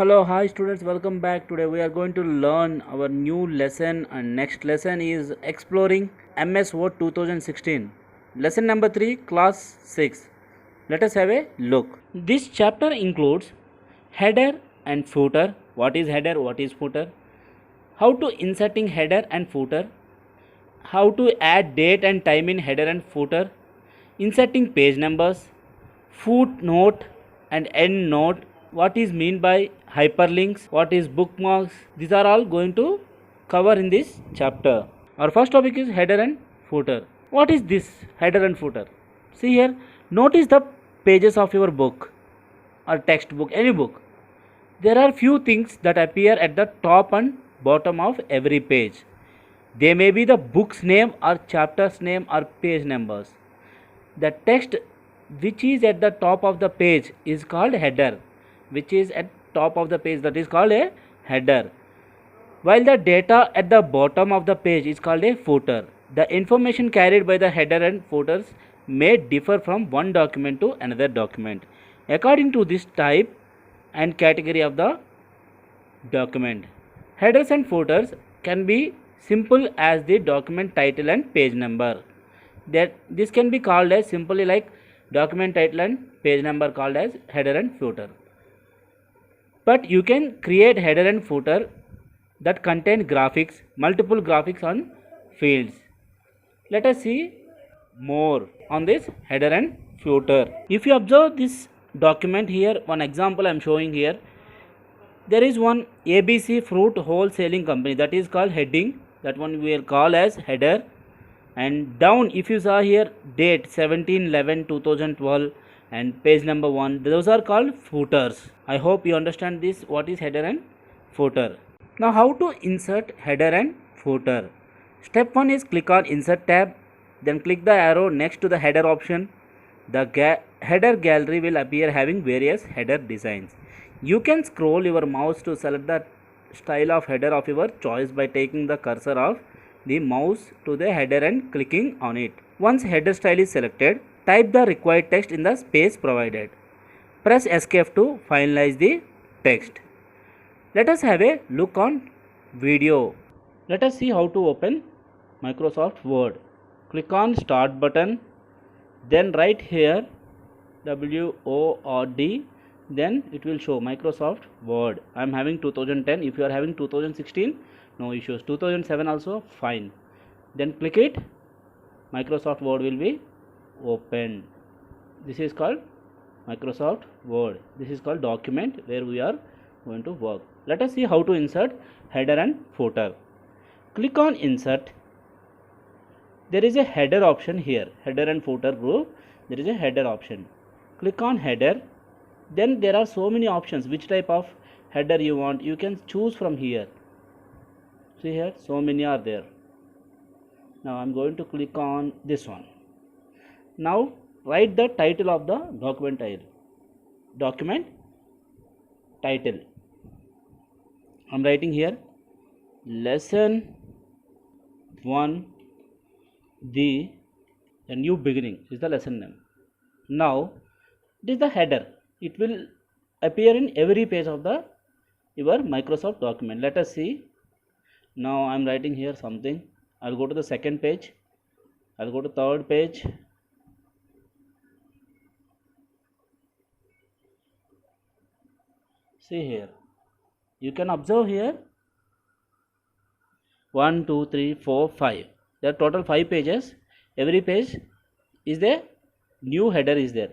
Hello, hi students, welcome back. Today we are going to learn our new lesson, and next lesson is exploring MS Word 2016. Lesson number 3, class 6. Let us have a look. This chapter includes header and footer. What is header? What is footer? How to inserting header and footer. How to add date and time in header and footer. Inserting page numbers, footnote and end note, what is mean by hyperlinks, what is bookmarks. These are all going to cover in this chapter. Our first topic is header and footer. What is this header and footer? See here, notice the pages of your book or textbook, any book. There are few things that appear at the top and bottom of every page. They may be the book's name or chapter's name or page numbers. The text which is at the top of the page is called header, which is at top of the page, that is called a header, while the data at the bottom of the page is called a footer. The information carried by the header and footers may differ from one document to another document according to this type and category of the document. Headers and footers can be simple as the document title and page number. That this can be called as simply like document title and page number, called as header and footer. But you can create header and footer that contain graphics, multiple graphics on fields. Let us see more on this header and footer. If you observe this document here, one example I am showing here. There is one ABC fruit wholesaling company, that is called heading, that one we will call as header. And down, if you saw here, date 17/11/2012 and page number 1, those are called footers. I hope you understand this, what is header and footer. Now how to insert header and footer. Step 1 is click on insert tab, then click the arrow next to the header option. The header gallery will appear having various header designs. You can scroll your mouse to select the style of header of your choice by taking the cursor of the mouse to the header and clicking on it. Once header style is selected, type the required text in the space provided. Press escape to finalize the text. Let us have a look on video. Let us see how to open Microsoft Word. Click on start button, then write here WORD, then it will show Microsoft Word. I am having 2010. If you are having 2016, no issues. 2007 also fine. Then click it. Microsoft Word will be opened. This is called Microsoft Word. This is called document where we are going to work. Let us see how to insert header and footer. Click on insert. There is a header option here. Header and footer group. There is a header option. Click on header. Then there are so many options. Which type of header you want, you can choose from here. See here, so many are there. Now I am going to click on this one. Now write the title of the document title. Document title. I am writing here lesson 1, the new beginning is the lesson name. Now this is the header. It will appear in every page of the your Microsoft document. Let us see. Now I am writing here something. I will go to the second page. I will go to third page. See here. You can observe here 1, 2, 3, 4, 5. There are total 5 pages. Every page is there. New header is there.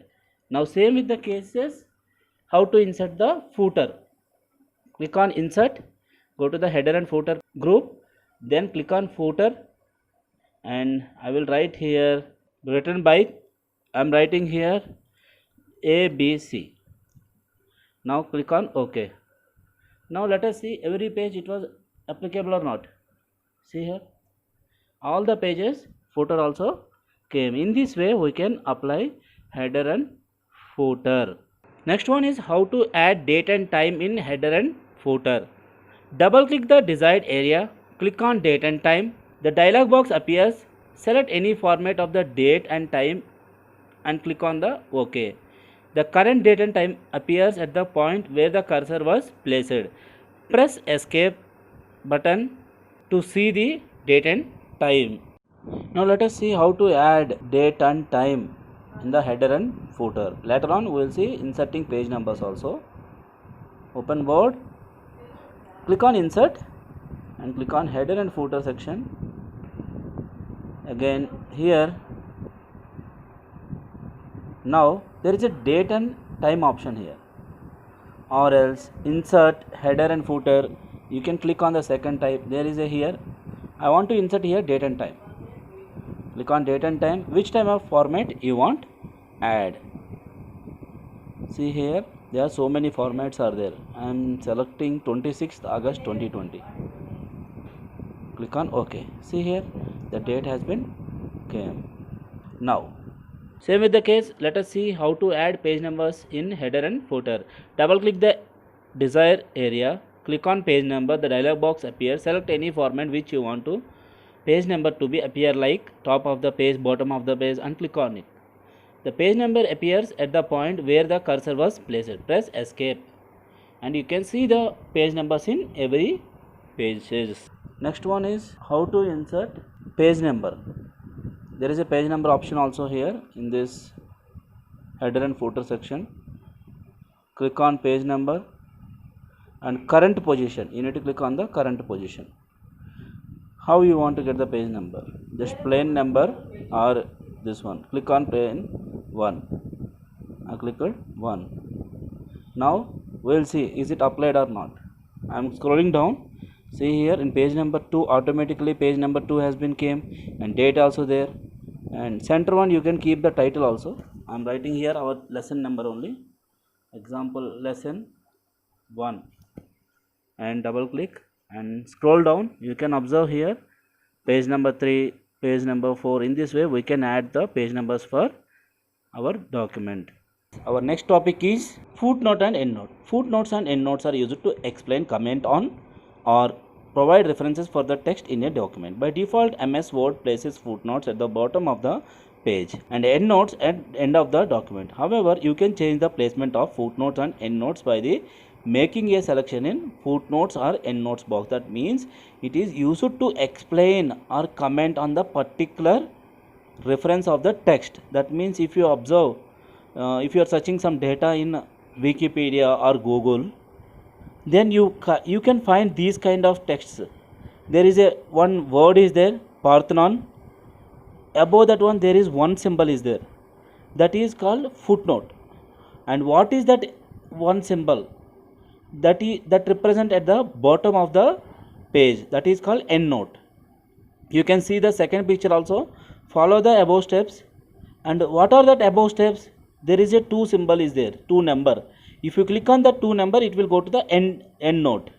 Now same with the cases, how to insert the footer. Click on insert, go to the header and footer group, then click on footer, and I will write here written by, I am writing here ABC. Now click on OK. Now let us see every page it was applicable or not. See here, all the pages footer also came. In this way we can apply header and footer. Next one is how to add date and time in header and footer. Double click the desired area, click on date and time. The dialog box appears. Select any format of the date and time and click on the OK. The current date and time appears at the point where the cursor was placed. Press escape button to see the date and time. Now let us see how to add date and time in the header and footer. Later on we will see inserting page numbers also. Open Word, click on insert and click on header and footer section. Again here, now there is a date and time option here, or else insert header and footer. You can click on the second type. There is a here, I want to insert here date and time. Click on date and time, which time of format you want, add. See here, there are so many formats are there. I am selecting 26th August 2020. Click on OK. See here, the date has been came. Now same with the case, let us see how to add page numbers in header and footer. Double click the desired area, click on page number, the dialog box appears. Select any format which you want to page number to be appear, like top of the page, bottom of the page, and click on it. The page number appears at the point where the cursor was placed. Press escape and you can see the page numbers in every pages. Next one is how to insert page number. There is a page number option also here in this header and footer section. Click on page number and current position. You need to click on the current position. How you want to get the page number? Just plain number or this one. Click on plain 1. I clicked 1. Now we will see is it applied or not. I am scrolling down. See here in page number 2, automatically page number 2 has been came and date also there, and center one you can keep the title also. I am writing here our lesson number only, example lesson 1, and double click and scroll down. You can observe here page number 3, page number 4. In this way we can add the page numbers for our document. Our next topic is footnote and endnote. Footnotes and endnotes are used to explain, comment on, or provide references for the text in a document. By default, MS Word places footnotes at the bottom of the page and endnotes at end of the document. However, you can change the placement of footnotes and endnotes by the making a selection in footnotes or endnotes box. That means it is used to explain or comment on the particular reference of the text. That means if you observe, if you are searching some data in Wikipedia or Google, then you can find these kind of texts. There is a one word is there, Parthenon. Above that one there is one symbol is there, that is called footnote. And what is that one symbol? That represent at the bottom of the page, that is called endnote. You can see the second picture also. Follow the above steps. And what are that above steps? There is a 2 symbol is there, 2 number. If you click on the 2 number, it will go to the end note.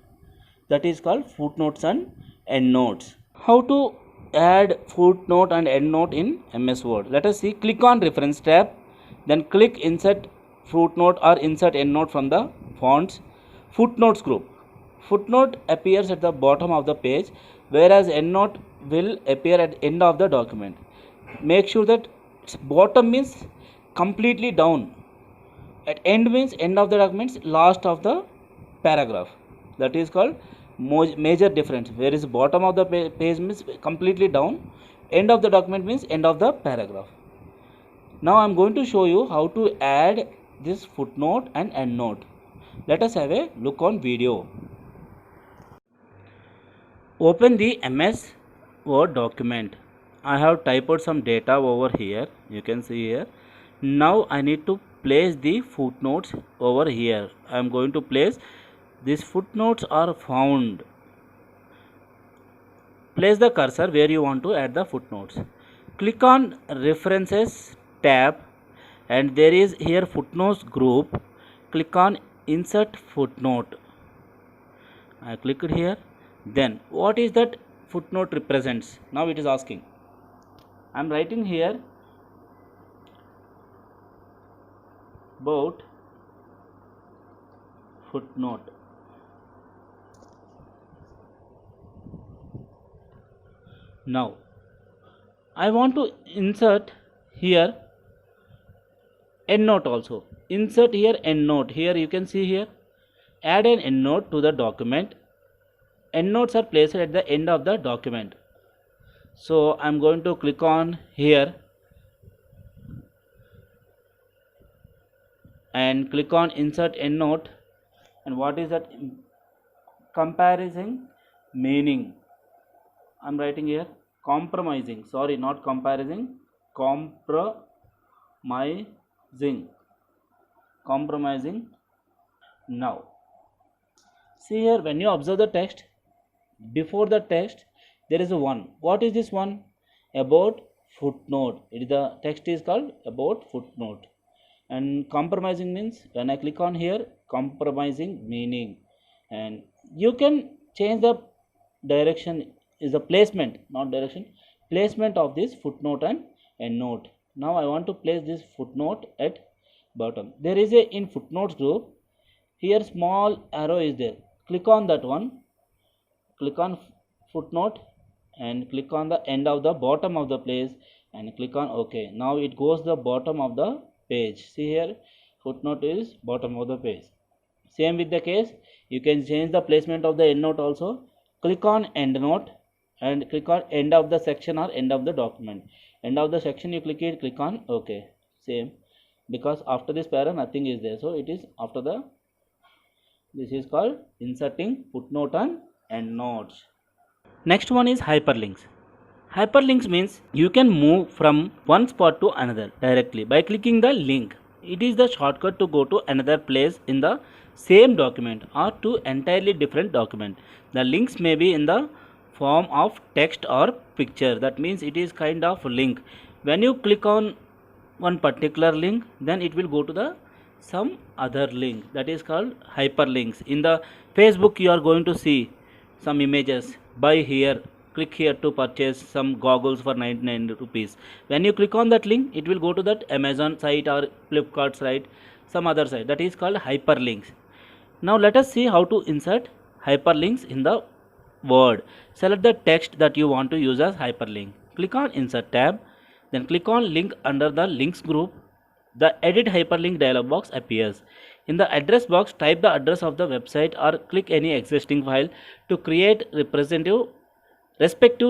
That is called footnotes and endnotes. How to add footnote and endnote in MS Word? Let us see. Click on reference tab, then click insert footnote or insert endnote from the fonts. Footnotes group. Footnote appears at the bottom of the page, whereas endnote will appear at end of the document. Make sure that bottom means completely down, at end means end of the document, last of the paragraph. That is called major difference. Where is bottom of the page means completely down, end of the document means end of the paragraph. Now I am going to show you how to add this footnote and endnote. Let us have a look on video. Open the MS Word document. I have typed some data over here. You can see here. Now I need to place the footnotes over here. I am going to place these footnotes are found. Place the cursor where you want to add the footnotes. Click on references tab and there is here footnotes group. Click on insert footnote. I clicked here. Then what is that footnote represents? Now it is asking. I am writing here about footnote. Now I want to insert here endnote also. insert here endnote. Here you can see here, add an endnote to the document. Endnotes are placed at the end of the document. So I'm going to click on here and click on insert endnote. And what is that? Comparison meaning. I'm writing here compromising. Sorry, not comparison. Compromising. Compromising. Now, see here, when you observe the text, before the text there is a one. What is this one? About footnote. The text is called about footnote. And compromising means, when I click on here, compromising meaning. And you can change the direction, is the placement, not direction, placement of this footnote and endnote. Now I want to place this footnote at bottom. There is a in footnotes group, here small arrow is there. Click on that one, click on footnote and click on the end of the bottom of the place and click on OK. Now it goes the bottom of the page. See here, footnote is bottom of the page. Same with the case, you can change the placement of the endnote also. Click on endnote and click on end of the section or end of the document. End of the section you click it, click on OK. Same, because after this para nothing is there, so it is after the, this is called inserting footnote and endnotes. Next one is hyperlinks. Hyperlinks means you can move from one spot to another directly by clicking the link. It is the shortcut to go to another place in the same document or to entirely different document. The links may be in the form of text or picture. That means it is kind of link. When you click on one particular link, then it will go to the some other link. That is called hyperlinks. In the Facebook you are going to see some images. Buy here, click here to purchase some goggles for 99 rupees. When you click on that link, it will go to that Amazon site or Flipkart site, some other site. That is called hyperlinks. Now let us see how to insert hyperlinks in the Word. Select the text that you want to use as hyperlink. Click on Insert tab, then click on Link under the Links group. The Edit Hyperlink dialog box appears. In the address box, type the address of the website or click any existing file to create respective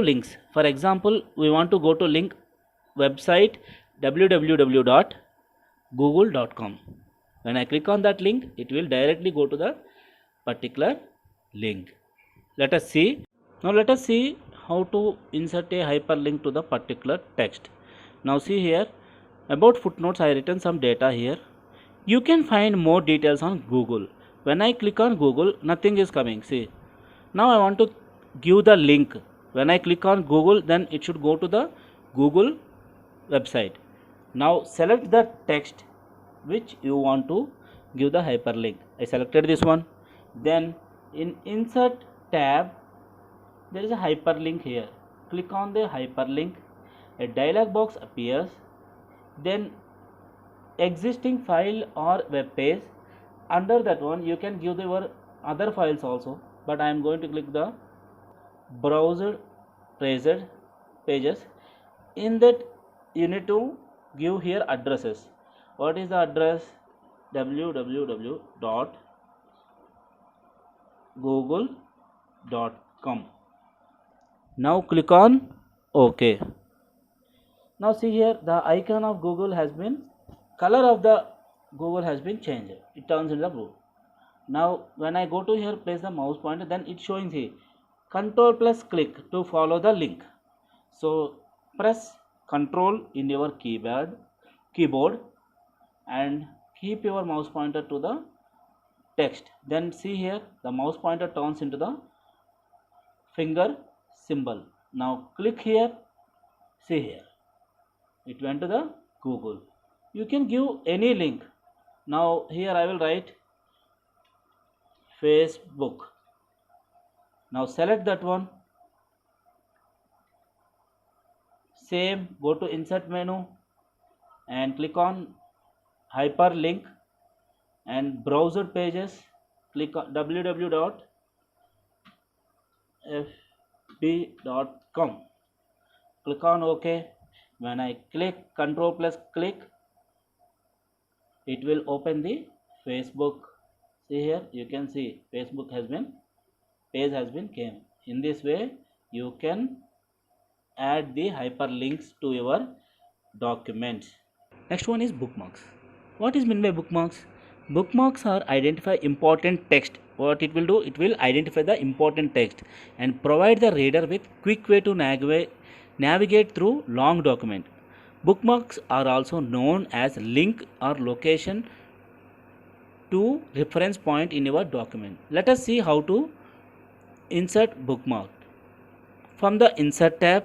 links. For example, we want to go to link website www.google.com. When I click on that link, it will directly go to the particular link. Let us see. Now let us see how to insert a hyperlink to the particular text. Now see here, about footnotes I written some data here. You can find more details on Google. When I click on Google, nothing is coming. See, now I want to give the link. When I click on Google, then it should go to the Google website. Now select the text which you want to give the hyperlink. I selected this one. Then in Insert tab, there is a hyperlink here. Click on the hyperlink. A dialog box appears. Then existing file or web page. Under that one you can give your other files also, but I am going to click the browser pages. In that you need to give here addresses. What is the address? www.google.com. Now click on OK. Now see here, the icon of Google has been, color of the Google has been changed. It turns into the blue. Now when I go to here, place the mouse pointer, then it's showing here Control plus click to follow the link. So press Control in your keyboard and keep your mouse pointer to the text. Then see here, the mouse pointer turns into the finger symbol. Now click here. See here, it went to the Google. You can give any link. Now here I will write Facebook. Now select that one. Same, go to Insert menu and click on hyperlink and browser pages. Click on www.fb.com. Click on OK. When I click Control plus click, it will open the Facebook. See here, you can see Facebook page has been came. In this way you can add the hyperlinks to your documents. Next one is bookmarks. What is meant by bookmarks? Bookmarks are identify important text. What it will do? It will identify the important text and provide the reader with quick way to navigate through long document. Bookmarks are also known as link or location to reference point in your document. Let us see how to insert bookmark. From the insert tab,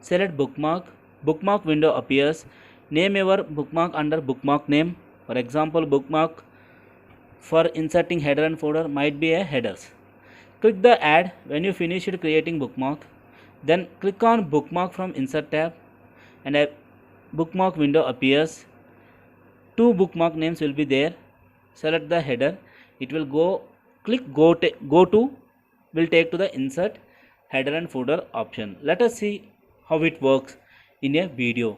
select bookmark. Bookmark window appears. Name your bookmark under bookmark name. For example, bookmark for inserting header and footer might be a headers. Click the add when you finish creating bookmark. Then click on bookmark from insert tab and a bookmark window appears. Two bookmark names will be there. Select the header. It will go. Click go to will take to the insert header and footer option. Let us see how it works in a video.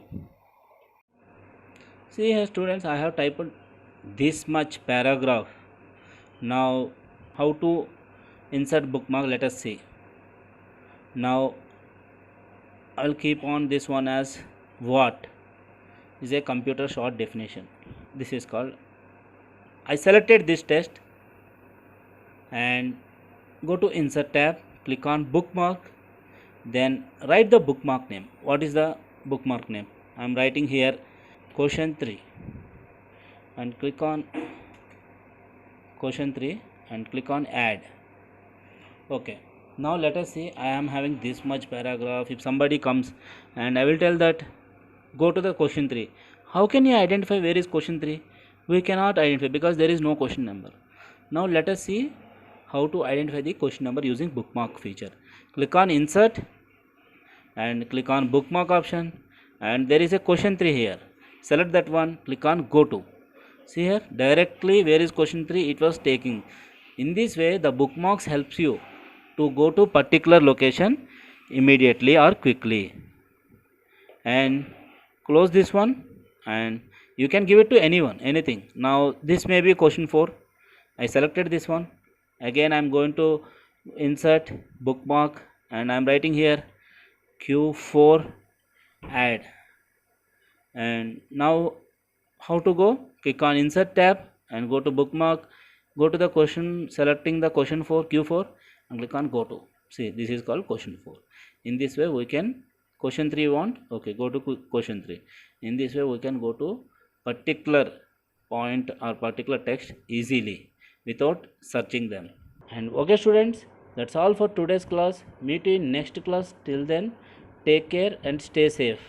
See here students, I have typed this much paragraph. Now how to insert bookmark, let us see. Now I will keep on this one as what is a computer short definition. This is called. I selected this text and go to insert tab, click on bookmark, then write the bookmark name. What is the bookmark name? I am writing here question 3 and click on question 3 and click on add. Okay, now let us see. I am having this much paragraph. If somebody comes and I will tell that go to the question 3, how can you identify where is question 3? We cannot identify because there is no question number. Now let us see how to identify the question number using bookmark feature. Click on insert and click on bookmark option, and there is a question 3 here. Select that one, click on go to. See here, directly where is question 3 it was taking. In this way the bookmarks helps you to go to particular location immediately or quickly. And close this one and you can give it to anyone, anything. Now this may be question 4. I selected this one. Again I am going to insert bookmark and I am writing here Q4 add. And now how to go? Click on insert tab and go to bookmark, go to the question, selecting the question 4 Q4 and click on go to. See, this is called question 4. In this way we can question 3 want, okay, go to question 3. In this way we can go to particular point or particular text easily without searching them. And okay students, that's all for today's class. Meet you in next class. Till then, take care and stay safe.